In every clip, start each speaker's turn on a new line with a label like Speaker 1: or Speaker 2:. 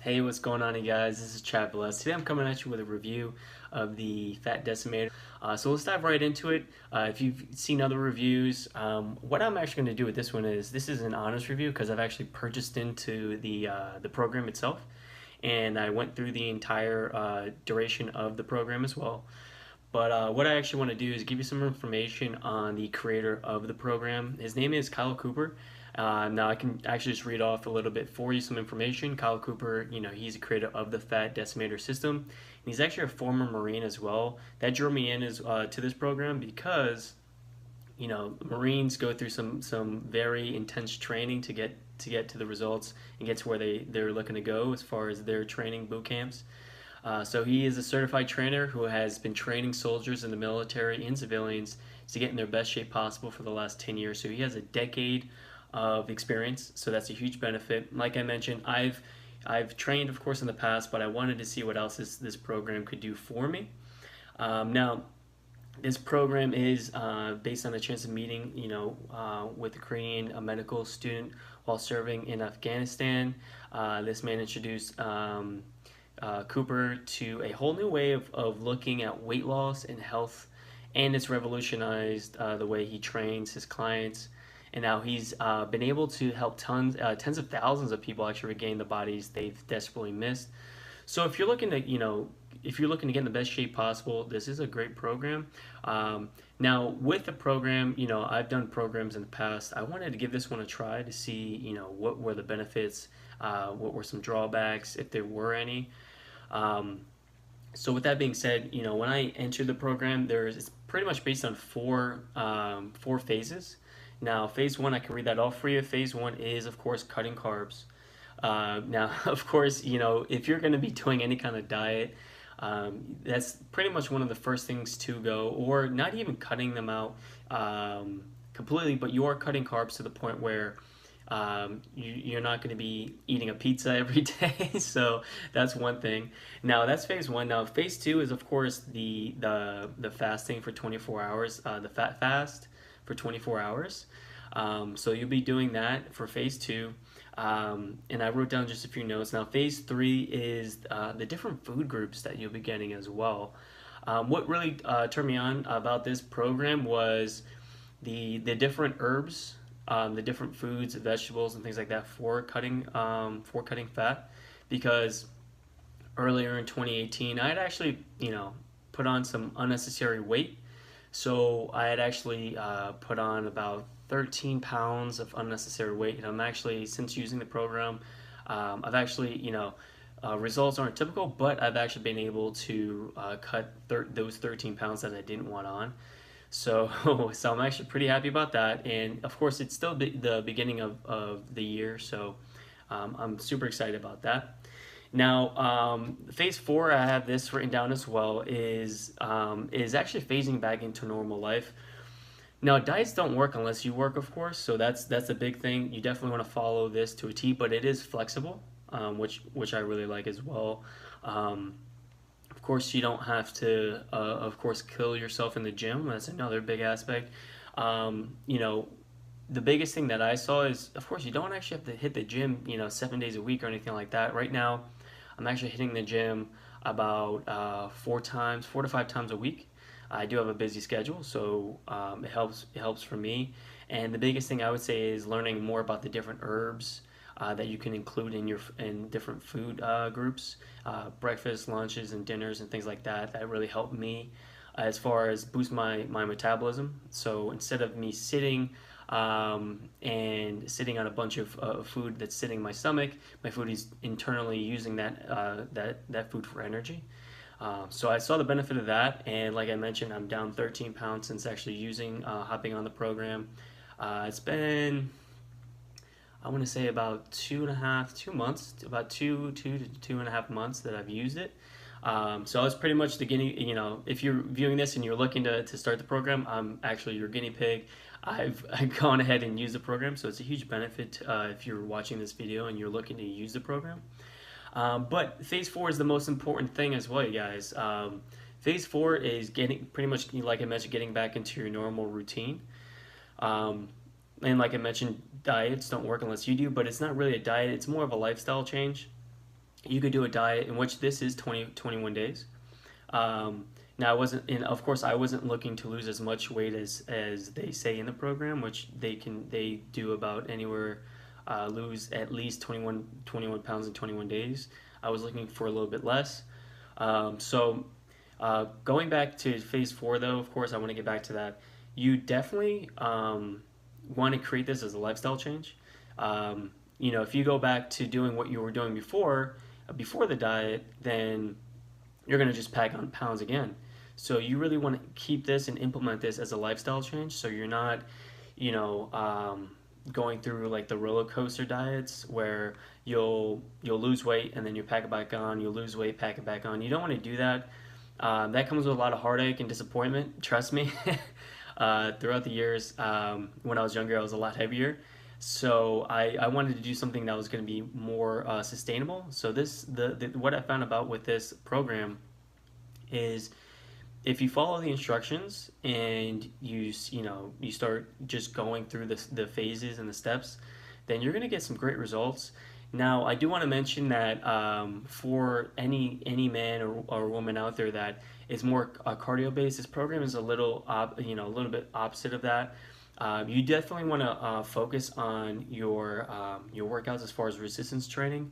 Speaker 1: Hey, what's going on, you guys? This is Chad Bless. Today I'm coming at you with a review of the Fat Decimator. So let's dive right into it. If you've seen other reviews, what I'm actually going to do with this one is this is an honest review because I've actually purchased into the program itself, and I went through the entire duration of the program as well. But what I actually want to do is give you some information on the creator of the program. His name is Kyle Cooper. Now I can actually just read off a little bit for you some information. Kyle Cooper, he's a creator of the Fat Decimator system. And he's actually a former Marine as well. That drew me in to this program because Marines go through some very intense training to the results and get to where they're looking to go as far as their training boot camps. So he is a certified trainer who has been training soldiers in the military and civilians to get in their best shape possible for the last 10 years. So he has a decade of experience, so that's a huge benefit. Like I mentioned, I've trained, of course, in the past, but I wanted to see what else this program could do for me. Now, this program is based on a chance of meeting, with a Korean medical student while serving in Afghanistan. This man introduced Cooper to a whole new way of looking at weight loss and health, and it's revolutionized the way he trains his clients. And now he's been able to help tens of thousands of people actually regain the bodies they've desperately missed. So if you're looking to get in the best shape possible, this is a great program. Now with the program, I've done programs in the past. I wanted to give this one a try to see, what were the benefits, what were some drawbacks, if there were any. So with that being said, when I entered the program, it's pretty much based on four phases. Now, phase one, I can read that off for you. Phase one is, of course, cutting carbs. Now, of course, if you're going to be doing any kind of diet, that's pretty much one of the first things to go, or not even cutting them out completely, but you are cutting carbs to the point where you're not going to be eating a pizza every day. So that's one thing. Now that's phase one. Now phase two is, of course, the fasting for 24 hours, the fat fast for 24 hours. So you'll be doing that for phase two. And I wrote down just a few notes. Now phase three is the different food groups that you'll be getting as well. What really turned me on about this program was the different herbs, the different foods, vegetables, and things like that for cutting fat. Because earlier in 2018, I had actually put on some unnecessary weight. So I had actually put on about 13 pounds of unnecessary weight, and I'm actually, since using the program, I've actually, results aren't typical, but I've actually been able to cut those 13 pounds that I didn't want on. So, so I'm actually pretty happy about that, and of course it's still the beginning of the year, so I'm super excited about that. Now, phase four, I have this written down as well, is actually phasing back into normal life. Now, diets don't work unless you work, of course, so that's a big thing. You definitely want to follow this to a T, but it is flexible, which I really like as well. Of course, you don't have to, of course, kill yourself in the gym. That's another big aspect. The biggest thing that I saw is, of course, you don't actually have to hit the gym, 7 days a week or anything like that. Right now, I'm actually hitting the gym about 4 to 5 times a week. I do have a busy schedule, so it helps for me. And the biggest thing I would say is learning more about the different herbs that you can include in different food groups, breakfast, lunches, and dinners, and things like that. That really helped me as far as boost my metabolism. So instead of me sitting and sitting on a bunch of food that's sitting in my stomach, my food is internally using that food for energy. So I saw the benefit of that, and like I mentioned, I'm down 13 pounds since actually hopping on the program. It's been, I want to say, about 2 months, about two to 2.5 months that I've used it. So I was pretty much the guinea, if you're viewing this and you're looking to start the program, I'm actually your guinea pig. I've gone ahead and used the program, so it's a huge benefit if you're watching this video and you're looking to use the program. But phase four is the most important thing as well, you guys. Phase four is getting, pretty much like I mentioned, getting back into your normal routine. And like I mentioned, diets don't work unless you do, but it's not really a diet, it's more of a lifestyle change. you could do a diet in which this is 21 days. Now I wasn't, and of course I wasn't looking to lose as much weight as they say in the program, which they do about anywhere, lose at least 21 pounds in 21 days. I was looking for a little bit less. Going back to phase four, though, of course, I want to get back to that. You definitely want to create this as a lifestyle change. If you go back to doing what you were doing before the diet, then you're going to just pack on pounds again. So you really want to keep this and implement this as a lifestyle change. So you're not, you know, going through like the roller coaster diets where you'll lose weight and then you pack it back on. You'll lose weight, pack it back on. You don't want to do that. That comes with a lot of heartache and disappointment. Trust me. Throughout the years, when I was younger, I was a lot heavier. So I wanted to do something that was going to be more sustainable. So what I found about with this program is if you follow the instructions and you start just going through the phases and the steps, then you're going to get some great results. Now, I do want to mention that for any man or woman out there that is more cardio based, this program is a little a little bit opposite of that. You definitely want to focus on your workouts as far as resistance training,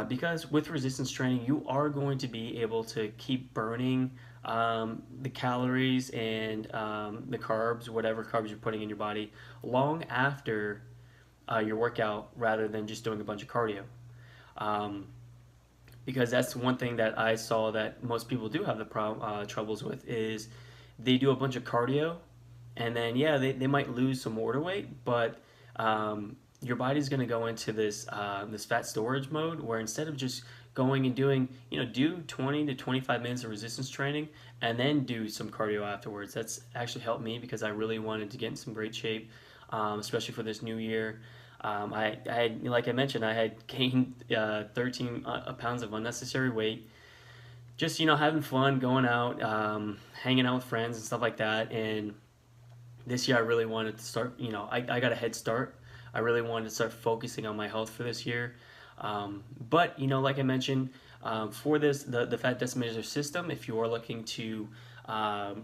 Speaker 1: because with resistance training, you are going to be able to keep burning the calories and the carbs, whatever carbs you're putting in your body, long after your workout, rather than just doing a bunch of cardio. Um, because that's one thing that I saw that most people do have the troubles with is they do a bunch of cardio and then yeah they might lose some water weight, but your body's going to go into this fat storage mode where instead of just going and doing do 20 to 25 minutes of resistance training and then do some cardio afterwards. That's actually helped me because I really wanted to get in some great shape, especially for this new year. I had, like I mentioned, I had gained 13 pounds of unnecessary weight. Just having fun, going out, hanging out with friends and stuff like that. And this year, I really wanted to start. I got a head start. I really wanted to start focusing on my health for this year. But like I mentioned, for the Fat Decimator system, if you are looking to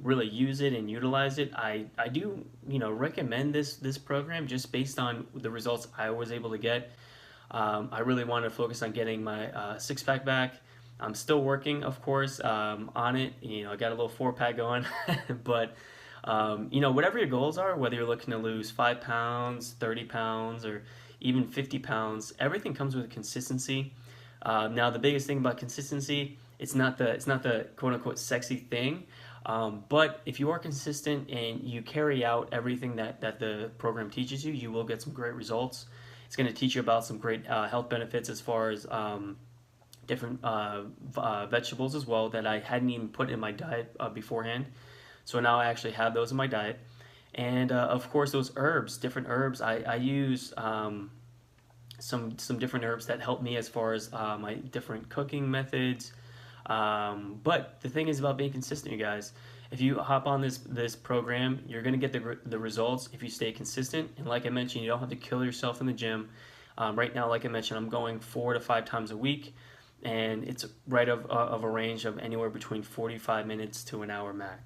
Speaker 1: really use it and utilize it, I do recommend this program just based on the results I was able to get. I really want to focus on getting my six-pack back. I'm still working, of course, on it. I got a little four-pack going, but whatever your goals are, whether you're looking to lose 5 pounds, 30 pounds, or even 50 pounds, everything comes with consistency. Now, the biggest thing about consistency, it's not the quote unquote sexy thing, but if you are consistent and you carry out everything that the program teaches you, you will get some great results. It's going to teach you about some great health benefits as far as different vegetables as well that I hadn't even put in my diet beforehand. So now I actually have those in my diet. And of course, those herbs, different herbs, I use some different herbs that help me as far as my different cooking methods. But the thing is about being consistent, you guys. If you hop on this program, you're going to get the results if you stay consistent. And like I mentioned, you don't have to kill yourself in the gym. Right now, like I mentioned, I'm going 4 to 5 times a week. And it's right of a range of anywhere between 45 minutes to an hour max.